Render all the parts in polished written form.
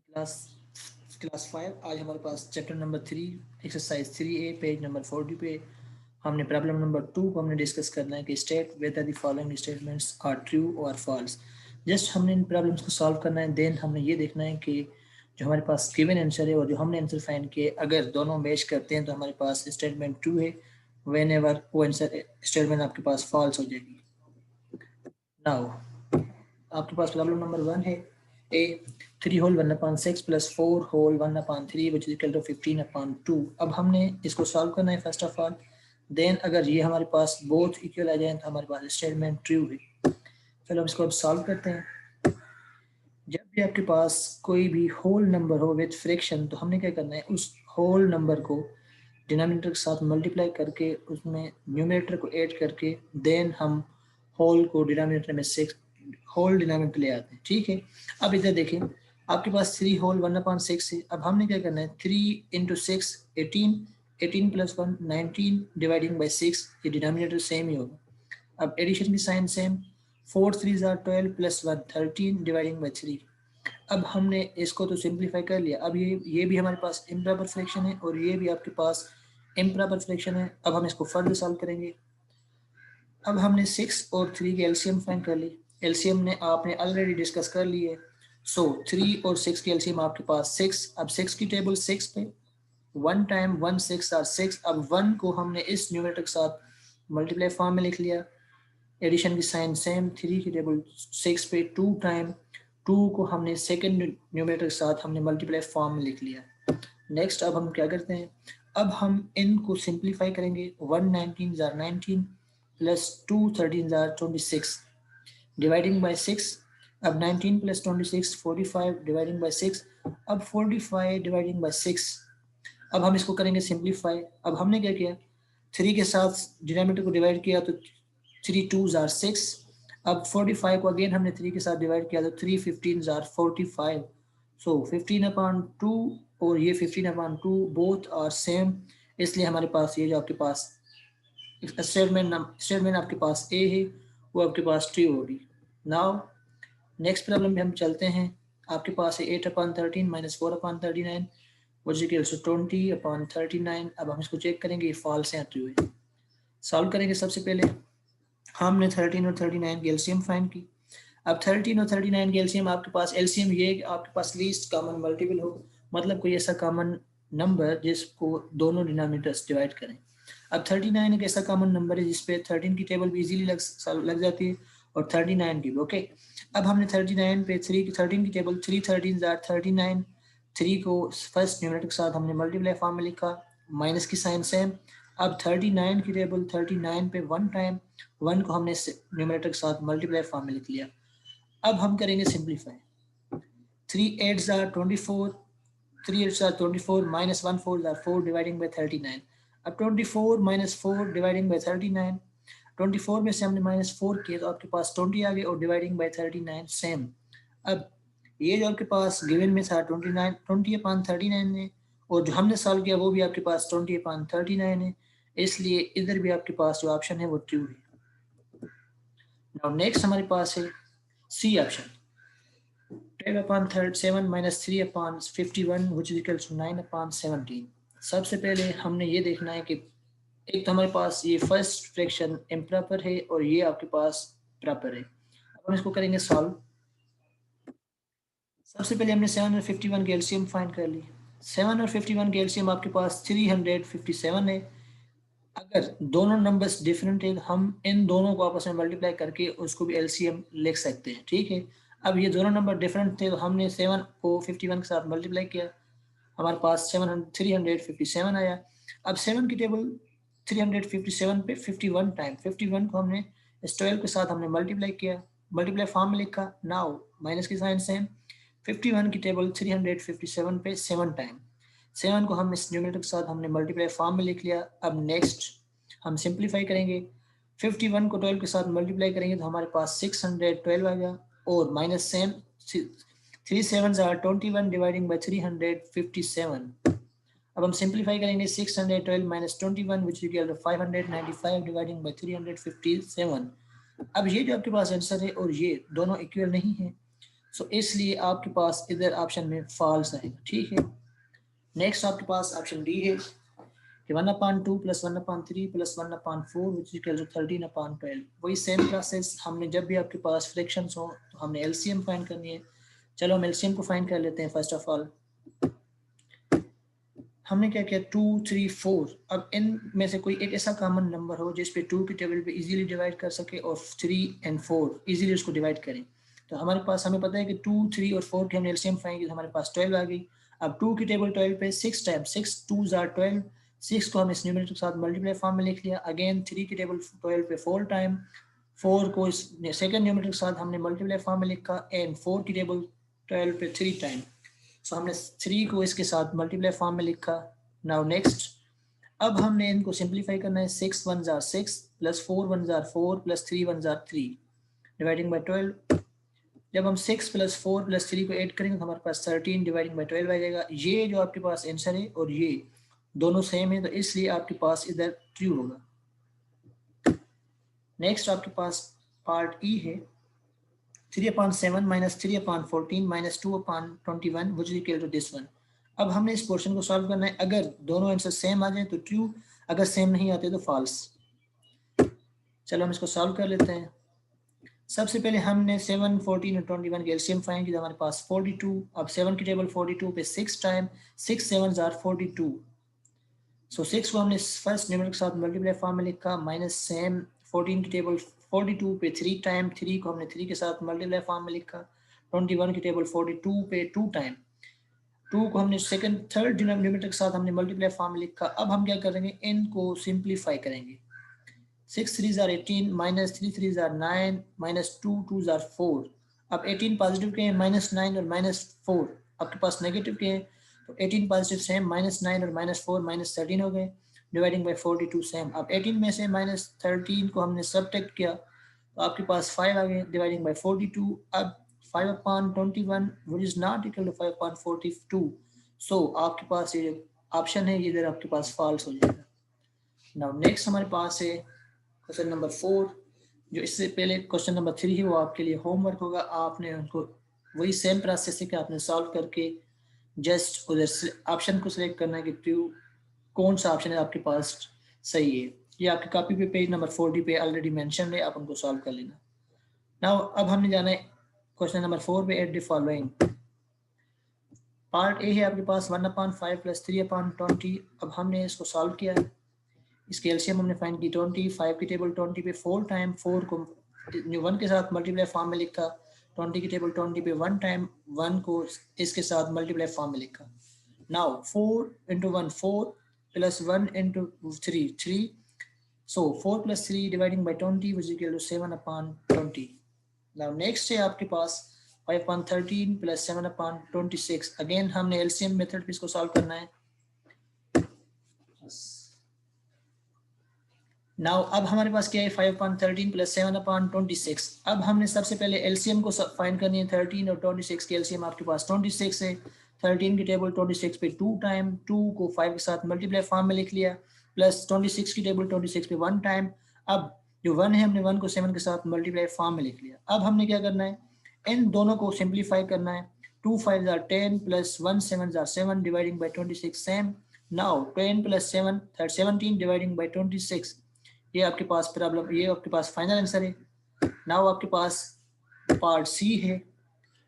Class class 5। आज हमारे पास chapter number 3 exercise 3A page number 40 पे हमने प्रॉब्लम नंबर 2 को हमने डिस्कस करना है कि state whether the following statements are true और फॉल्स। जस्ट हमने इन प्रॉब्लम्स को सॉल्व करना है, देन हमने ये देखना है कि जो हमारे पास गिवन आंसर है और जो हमने आंसर फाइंड किए अगर दोनों मैच करते हैं तो हमारे पास स्टेटमेंट ट्रू है, वेन एवर वो आंसर स्टेटमेंट आपके पास फॉल्स हो जाएगी। नाउ आपके पास प्रॉब्लम नंबर 1 है a 3 whole 1/6 plus 4 whole 1/3 which is equal to 15/2। अब हमने इसको सॉल्व करना है फर्स्ट ऑफ ऑल, देन अगर ये हमारे पास बोथ इक्वल आ जाए तो हमारे पास स्टेटमेंट ट्रू है। चलो हम इसको अब सॉल्व करते हैं। जब भी आपके पास कोई भी होल नंबर हो विद फ्रैक्शन तो हमने क्या करना है, उस होल नंबर को डिनोमिनेटर के साथ मल्टीप्लाई करके उसमें न्यूमरेटर को ऐड करके देन हम होल को डिनोमिनेटर में 6 होल डिनोमिनेटर ले आते हैं। ठीक है, अब इधर देखें आपके पास 3 होल 1/6 है। अब हमने क्या करना है 3 × 6 18, 18 + 1 19 डिवाइडिंग बाई 6, ये डिनोमिनेटर सेम ही होगा। अब एडिशन की sign same, 4 3 are 12 + 1 13 dividing by 3। अब हमने इसको तो सिंप्लीफाई कर लिया। अब ये भी हमारे पास इम्प्रॉपर फ्रैक्शन है और ये भी आपके पास इम्प्रॉपर फ्रैक्शन है। अब हम इसको फर्दर सॉल्व करेंगे। अब हमने 6 और 3 की एलसीएम फाइंड कर ली। एलसीएम ने आपने ऑलरेडी डिस्कस कर ली है। सो 3 और 6 की एलसीएम आपके पास 6। अब 6 की टेबल 6 पे 1 टाइम 1 6 are 6। अब 1 को हमने इस न्यूमरेटर के साथ मल्टीप्लाई फॉर्म में लिख लिया। एडिशन की साइन सेम, 3 की टेबल 6 पे 2 टाइम 2 को हमने सेकेंड न्यूमरेटर के साथ हमने मल्टीप्लाई फॉर्म में लिख लिया। नेक्स्ट अब हम क्या करते हैं, अब हम इनको सिंप्लीफाई करेंगे। 1 19 are 19 plus 2 13 are 26 dividing by 6। अब 19 + 26 45 डिवाइडिंग बाई 6। अब 45 डिवाइडिंग बाई 6। अब हम इसको करेंगे सिंप्लीफाई। अब हमने क्या किया, 3 के साथ डिनोमिनेटर को डिवाइड किया तो 3 2s are 6। अब 45 को अगेन हमने 3 के साथ डिवाइड किया तो 3 15s are 45। सो 15/2 और ये 15/2 बोथ आर सेम, इसलिए हमारे पास ये जो आपके पास स्टेटमेंट आपके पास ए है वो आपके पास ट्रू होगी। नाउ नेक्स्ट प्रॉब्लम में हम चलते हैं। आपके पास है 8/13 - 4/39 which equals to 20/39। अब हम इसको चेक करेंगे फॉल्स है ट्रू है। सॉल्व करेंगे। सबसे पहले हमने 13 और 39 की एलसीएम फाइंड की। अब 13 और 39 की एलसीएम आपके पास एलसीएम ये आपके पास लीस्ट कॉमन मल्टीपल हो, मतलब कोई ऐसा कॉमन नंबर जिसको दोनों डिनोमिनेटर्स डिवाइड करें। अब 39 एक ऐसा कॉमन नंबर है जिसपे 13 की टेबल भी इजीली लग जाती है और 39 की भी। ओके, अब हमने 39 पे 13 की टेबल 3 13 are 39, 3 को फर्स्ट न्यूमरेटर के साथ हमने मल्टीप्लाई फॉर्म में लिखा, माइनस की साइन सेम। अब 39 की टेबल 39 पे 1 टाइम 1 को हमने न्यूमरेटर के साथ मल्टीप्लाई फॉर्म में लिख लिया। अब हम करेंगे simplify. 3 8s are 24, 3 8s are 24 minus 1 4s are 4 dividing by 39। अब 24 minus 4 dividing by 39, 24 में से हमने -4 किया तो आपके पास 20 आ गए और डिवाइडिंग बाय 39 सेम। अब ये जो आपके पास गिवन में था 29 20/39 है और जो हमने सॉल्व किया वो भी आपके पास 20/39 है, इसलिए इधर भी आपके पास जो ऑप्शन है वो ट्रू है। नाउ नेक्स्ट हमारे पास है C option, 12/7 - 3/51 which is equals to 9/17। सबसे पहले हमने ये देखना है कि एक तो हमारे पास ये फर्स्ट फ्रैक्शन इम्प्रॉपर है और ये आपके पास प्रॉपर है। अब हम इसको करेंगे सॉल्व। सबसे पहले हमने 7 और 51 की एलसीएम फाइंड कर ली। 7 और 51 की एलसीएम आपके पास 357 है। अगर दोनों नंबर्स डिफरेंट है तो हम इन दोनों को आपस में मल्टीप्लाई करके उसको भी एलसीएम लिख सकते हैं। ठीक है, अब ये दोनों नंबर डिफरेंट थे तो हमने 7 को 51 के साथ मल्टीप्लाई किया, हमारे पास 357 आया। अब 7 की टेबल 357 पे 51 टाइम 51 को हमने इस 12 के साथ हमने मल्टीप्लाई किया, मल्टीप्लाई फॉर्म में लिखा। नाउ माइनस की साइन सेम, 51 की टेबल 357 पे 7 टाइम 7 को हम इस न्यूमरेटर के साथ हमने मल्टीप्लाई फॉर्म में लिख लिया। अब नेक्स्ट हम सिंप्लीफाई करेंगे। 51 को 12 के साथ मल्टीप्लाई करेंगे तो हमारे पास 612 आ गया और minus same 3 7s are 21 dividing by 357। अब हम सिंप्लीफाई करेंगे 612 - 21 which is equal to 595 dividing by 357। अब ये जो आपके पास आंसर है और ये दोनों इक्वल नहीं है सो इसलिए आपके पास इधर ऑप्शन में फॉल्स आएगा, ठीक है। नेक्स्ट आपके पास ऑप्शन डी है कि 1/2 + 1/3 + 1/4 विच इक्वल टू 13/12। वही सेम प्रोसेस, हमने जब भी आपके पास फ्रैक्शंस हो तो हमने एलसीएम फाइंड करनी है। चलो हम एलसीएम को फाइंड कर लेते हैं। फर्स्ट ऑफ ऑल हमने क्या किया, 2, 3, 4। अब इन में से कोई एक ऐसा कॉमन नंबर हो जिस पे 2 की टेबल पे इजीली डिवाइड कर सके और 3 और 4 इजीली उसको डिवाइड करें। तो हमारे पास, हमें पता है कि 2, 3 और 4 के हमने एलसीएम फाइंड किया तो हमारे पास 12 आ गई। अब 2 की टेबल 12 पे 6 टाइम 6 2s are 12, 6 को हमने इस न्यूमरेटर के साथ मल्टीप्लाई फॉर्म में लिख लिया। अगेन 3 की टेबल 12 पे 4 टाइम, 4 को इस सेकंड न्यूमरेटर के साथ हमने मल्टीप्लाई फॉर्म में लिखा एंड 4 की टेबल 12 पे 3 टाइम। सो हमने 3 को इसके साथ मल्टीप्लाई फॉर्म में लिखा। नाउ नेक्स्ट, अब हमने इनको सिंप्लीफाई करना है। 6 1s are 6 + 4 1s are 4 + 3 1s are 3 dividing by 12। जब हम 6 + 4 + 3 को ऐड करेंगे तो हमारे पास 13 डिवाइडिंग बाय 12 आ जाएगा। ये जो आपके पास आंसर है और ये दोनों सेम है, तो इसलिए आपके पास इधर ट्रू होगा। नेक्स्ट आपके पास पार्ट ई है 3/7 - 3/14 - 2/21 which is equal to this one। अब हमने इस पोर्शन को सॉल्व करना है। अगर दोनों आंसर सेम आ जाए तो ट्रू, अगर सेम नहीं आते तो फॉल्स। चलो हम इसको सॉल्व कर लेते हैं। सबसे पहले हमने 7, 14 और 21 के एलसीएम फाइंड किया, हमारे पास 42। अब 7 की टेबल 42 पे 6 टाइम 6 7s are 42। सो 6 को हमने फर्स्ट न्यूमरेटर के साथ मल्टीप्लाई फॉर्म में लिखा माइनस सेम 14 की टेबल 42 पे 3 टाइम 3 को हमने 3 के साथ मल्टीप्लाई फॉर्म में लिखा। 21 की टेबल 42 पे 2 टाइम 2 को हमने सेकंड थर्ड न्यूमरेटर के साथ हमने मल्टीप्लाई फॉर्म में लिखा। अब हम क्या करेंगे, इनको सिंप्लीफाई करेंगे। 6 3s are 18 - 3 3s are 9 - 2 2s are 4। अब 18 पॉजिटिव के हैं, -9 और -4 आपके पास नेगेटिव के हैं, तो 18 पॉजिटिव सेम, -9 और -4 -13 हो गए डिवाइडिंग बाय 42 सेम। अब 18 में से -13 को हमने सब्ट्रैक्ट किया तो आपके पास 5 आ गए डिवाइडिंग बाय 42। अब 5/21 which is not equal to 5/42। So आपके पास ये ऑप्शन है, ये इधर आपके पास फॉल्स हो जाएगा। नाउ नेक्स्ट हमारे पास है क्वेश्चन नंबर 4। जो इससे पहले क्वेश्चन नंबर 3 है वो आपके लिए होमवर्क होगा। आपने उनको वही सेम प्रोसेस है कि आपने सॉल्व करके जस्ट उधर ऑप्शन को सिलेक्ट करना है कि ट्रू कौन सा ऑप्शन है आपके पास सही है। ये आपकी कॉपी पे पेज नंबर 40 पे ऑलरेडी मेंशन है, आप उनको सॉल्व कर लेना। नाउ अब हमने जाना है क्वेश्चन नंबर 4 पे। At the following part A है आपके पास 1/5 + 3/20। अब हमने इसको सॉल्व किया है। इसके एलसीएम हमने फाइंड की 20, 5 की टेबल 20 पे 4 टाइम 4 को 1 के साथ मल्टीप्लाई फॉर्म में लिखा। 20 की टेबल 20 पे 1 टाइम 1 को इसके साथ मल्टीप्लाई फॉर्म में लिखा। Now 4 × 1 4 + 1 × 3 3। So 4 + 3 dividing by 20 which is equal to 7/20। Now next है आपके पास 5/13 + 7/26। अगेन हमने एलसीएम मेथड पे इसको सॉल्व करना है। नाउ अब हमारे पास क्या है, 5/13 + 7/26। अब हमने सबसे पहले एलसीएम को फाइंड करनी है। 13 और 26 की एलसीएम आपके पास 26 है। 13 की टेबल 26 पे 2 टाइम 2 को 5 के साथ मल्टीप्लाई फॉर्म में लिख लिया, प्लस 26 की टेबल 26 पे 1 टाइम। अब जो 1 है हमने 1 को 7 के साथ मल्टीप्लाई फॉर्म में लिख लिया। अब हमने क्या करना है, इन दोनों को सिंप्लीफाई करना है। 2 5s are 10 + 1 7s are 7 dividing by 26 same. Now 10 + 7 17 dividing by 26। ये आपके पास प्रॉब्लम, ये आपके पास फाइनल आंसर है। नाउ आपके पास पार्ट सी है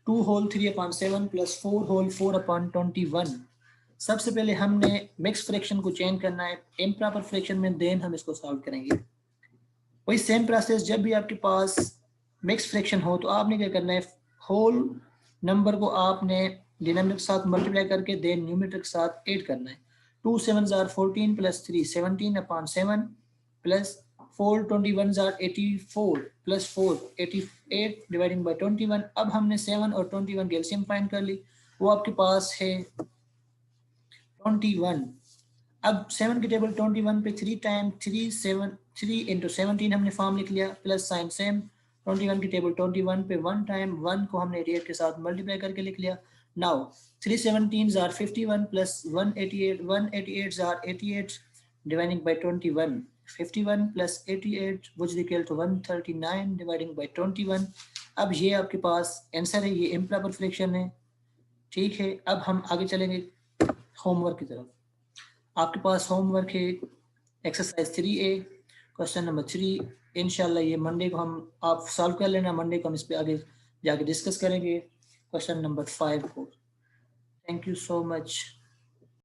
2 होल 3/7 + 4 होल 4/21। सबसे पहले हमने मिक्स फ्रैक्शन को चेंज करना है इम्प्रॉपर फ्रैक्शन में, देन हम इसको सॉल्व करेंगे। वही सेम प्रोसेस, जब भी आपके पास मिक्स फ्रैक्शन हो तो आपने क्या करना है, होल नंबर को आपने डिनोमिनेटर के साथ मल्टीप्लाई करके देन न्यूमरेटर के साथ ऐड करना है। 2 7s are 14 + 3 17/7 plus 4 21s are 84 plus 4 88 dividing by 21। अब हमने 7 और 21 की एलसीएम फाइंड कर ली, वो आपके पास है 21। अब 7 की टेबल 21 पे 3 टाइम 3 7 3 × 17 हमने फॉर्म लिख लिया, प्लस साइन सेम 21 की टेबल 21 पे 1 टाइम 1 को हमने 88 के साथ मल्टीप्लाई करके लिख लिया। Now 3 17s are 51 plus 188 188s are 88 dividing by 21। 51 plus 88 which is equal to 139 dividing by 21। अब ये आपके पास आंसर है, ये इम्प्रॉपर फ्रैक्शन है। ठीक है, अब हम आगे चलेंगे होमवर्क की तरफ। आपके पास होमवर्क है एक्सरसाइज 3A क्वेश्चन नंबर 3। इंशाल्लाह ये मंडे को हम आप सॉल्व कर लेना, मंडे को हम इस पे आगे जाके डिस्कस करेंगे क्वेश्चन नंबर 5 को। Thank you so much.